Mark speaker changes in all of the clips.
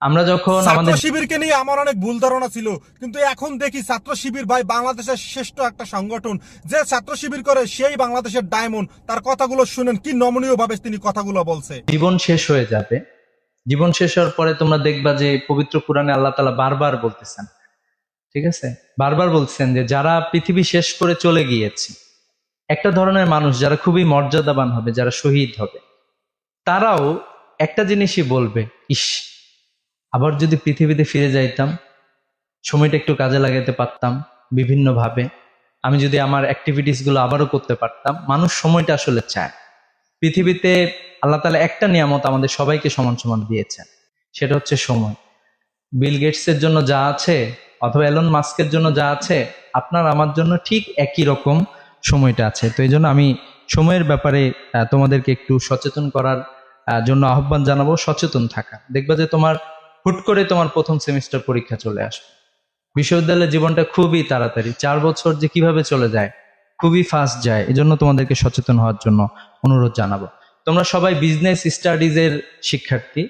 Speaker 1: আমরা যখন
Speaker 2: ছাত্র
Speaker 1: আমাদের
Speaker 2: শিবিরকে নিয়ে আমার অনেক ভুল ধারণা ছিল, কিন্তু এখন দেখি ছাত্র শিবির ভাই বাংলাদেশের শ্রেষ্ঠ একটা সংগঠন। যে ছাত্র শিবির করে সেই বাংলাদেশের ডায়মন্ড। তার কথাগুলো শুনেন, কি নমনীয় ভাবে তিনি কথাগুলো বলছে।
Speaker 1: জীবন শেষ হয়ে যাবে, জীবন শেষ হওয়ার পরে তোমরা দেখবা যে পবিত্র কোরআনে আল্লাহ তাআলা বারবার বলতেছেন, ঠিক আছে, বারবার বলছেন যে যারা পৃথিবী শেষ করে চলে গিয়েছে, একটা ধরনের মানুষ যারা খুবই মর্যাদাবান হবে, যারা শহীদ হবে, তারাও একটা জিনিসই বলবে, ইস, আবার যদি পৃথিবীতে ফিরে যাইতাম, সময়টা একটু কাজে লাগাতে পারতাম বিভিন্নভাবে, আমি যদি আমার অ্যাক্টিভিটিস গুলো আবারও করতে পারতাম। মানুষ সময়টা আসলে চায়। পৃথিবীতে আল্লাহ তাআলা একটা নিয়ামত আমাদের সবাইকে সমান সমান দিয়েছেন, সেটা হচ্ছে সময়। বিল গেটসের জন্য যা আছে অথবা এলন মাস্কের জন্য যা আছে, আপনার আমার জন্য ঠিক একই রকম সময়টা আছে। তো এই জন্য আমি সময়ের ব্যাপারে তোমাদেরকে একটু সচেতন করার জন্য আহ্বান জানাবো, সচেতন থাকা। দেখবা যে তোমার হুট করে তোমার প্রথম সেমিস্টার পরীক্ষা চলে আসবে। বিশ্ববিদ্যালয়ের জীবনটা খুবই তাড়াতাড়ি, 4 বছর যে কিভাবে চলে যায়, খুবই ফাস্ট যায়। এজন্য তোমাদেরকে সচেতন হওয়ার জন্য অনুরোধ জানাবো। তোমরা সবাই বিজনেস স্টাডিজ এর শিক্ষার্থী,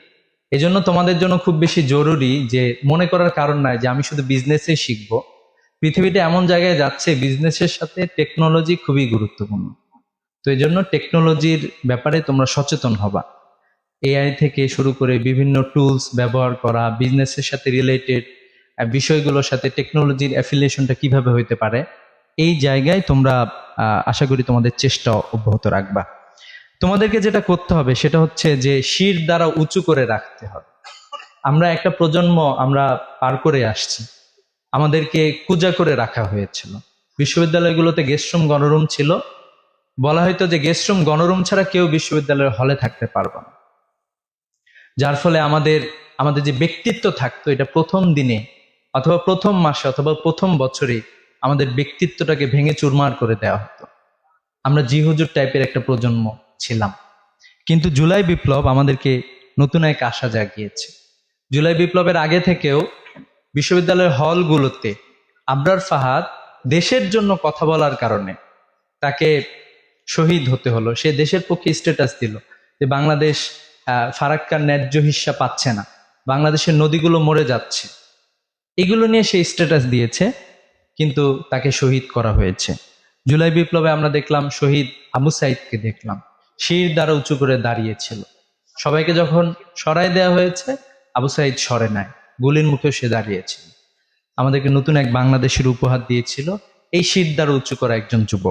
Speaker 1: এজন্য তোমাদের জন্য খুব বেশি জরুরি যে মনে করার কারণ নাই যে আমি শুধু বিজনেসে শিখবো। পৃথিবীটা এমন জায়গায় যাচ্ছে, বিজনেসের সাথে টেকনোলজি খুবই গুরুত্বপূর্ণ। তো এই জন্য টেকনোলজির ব্যাপারে তোমরা সচেতন হবা। এআই থেকে শুরু করে বিভিন্ন টুলস ব্যবহার করা, বিজনেসের সাথে রিলেটেড বিষয়গুলোর সাথে টেকনোলজির অ্যাফিলিয়েশনটা কিভাবে হইতে পারে, এই জায়গায় তোমরা আশা করি তোমাদের চেষ্টা অব্যাহত রাখবা। তোমাদেরকে যেটা করতে হবে সেটা হচ্ছে যে শির দ্বারা উঁচু করে রাখতে হবে। আমরা একটা প্রজন্ম আমরা পার করে আসছি, আমাদেরকে কুজা করে রাখা হয়েছিল। বিশ্ববিদ্যালয়গুলোতে গেস্টরুম গণরুম ছিল, বলা হয়তো যে গেস্টরুম গণরুম ছাড়া কেউ বিশ্ববিদ্যালয়ের হলে থাকতে পারবে না। যার ফলে আমাদের আমাদের যে ব্যক্তিত্ব থাকতো, এটা প্রথম দিনে অথবা প্রথম মাসে অথবা প্রথম বছরে আমাদের ব্যক্তিত্বটাকে ভেঙে চুরমার করে দেওয়া হতো। আমরা জি হুজুর টাইপের একটা প্রজন্ম ছিলাম। কিন্তু জুলাই বিপ্লব আমাদেরকে নতুন এক আশা জাগিয়েছে। জুলাই বিপ্লবের আগে থেকেও বিশ্ববিদ্যালয়ের হলগুলোতে আবরার ফাহাদ দেশের জন্য কথা বলার কারণে তাকে শহীদ হতে হলো। সে দেশের পক্ষে স্ট্যাটাস দিল যে বাংলাদেশ ফারাক্কার ন্যায্য হিস্সা পাচ্ছে না, বাংলাদেশের নদীগুলো মরে যাচ্ছে, এগুলো নিয়ে সে স্ট্যাটাস দিয়েছে, কিন্তু তাকে শহীদ করা হয়েছে। জুলাই বিপ্লবে আমরা দেখলাম শহীদ আবু সাইদকে দেখলাম, শির দ্বারা উঁচু করে দাঁড়িয়েছিল। সবাইকে যখন সরাই দেওয়া হয়েছে, আবু সাইদ সরে নাই, গুলির মুখেও সে দাঁড়িয়েছিল। আমাদেরকে নতুন এক বাংলাদেশের উপহার দিয়েছিল এই শির দ্বারা উঁচু করা একজন যুবক।